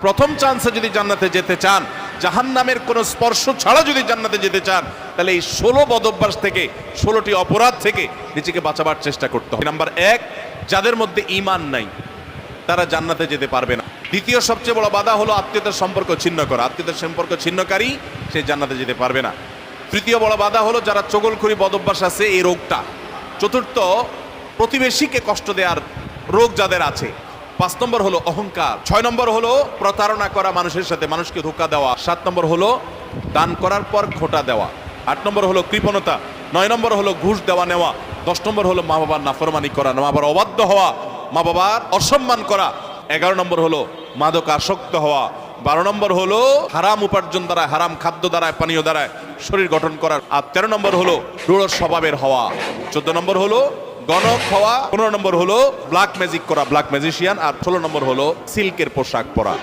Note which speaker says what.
Speaker 1: প্রথম চান্সে যদি জান্নাতে যেতে চান, জাহান্নামের কোনো স্পর্শ ছাড়া যদি জান্নাতে যেতে চান, তাহলে এই 16 বদঅভ্যাস থেকে, 16টি অপরাধ থেকে নিজেকে বাঁচাবার চেষ্টা করতে হবে। নাম্বার 1, যাদের মধ্যে ঈমান নাই তারা জান্নাতে যেতে পারবে না। দ্বিতীয় সবচেয়ে বড় বাধা হলো আত্মীয়তার সম্পর্ক ছিন্ন করা। আত্মীয়তার সম্পর্ক ছিন্নকারী সে জান্নাতে যেতে পারবে না। তৃতীয় বড় বাধা হলো যারা চগলখড়ি বদঅভ্যাস আছে, এই রোগটা। চতুর্থ, প্রতিবেশীকে কষ্ট দেওয়ার রোগ যাদের আছে। 5 নম্বর হলো অহংকার। 6 নম্বর হলো প্রতারণা করা, মানুষের সাথে মানুষকে ধোঁকা দেওয়া। 7 নম্বর হলো দান করার পর খোটা দেওয়া। 8 নম্বর হলো কৃপণতা। 9 নম্বর হলো ঘুষ দেওয়া নেওয়া। 10 নম্বর হলো মা বাবার নাফরমানি করা, মা বাবার অবাধ্য হওয়া, মা বাবার অসম্মান করা। 11 নম্বর হলো মাদক আসক্ত হওয়া। 12 নম্বর হলো হারাম উপার্জন দ্বারা, হারাম খাদ্য দ্বারা, পানীয় দ্বারা শরীর গঠন করা। আর 13 নম্বর হলো রূঢ় স্বভাবের হওয়া। 14 নম্বর হলো গণক হওয়া। 15 নম্বর হলো ব্ল্যাক ম্যাজিক করা, ব্ল্যাক ম্যাজিশিয়ান। আর 16 নম্বর হলো সিল্কের পোশাক পরা।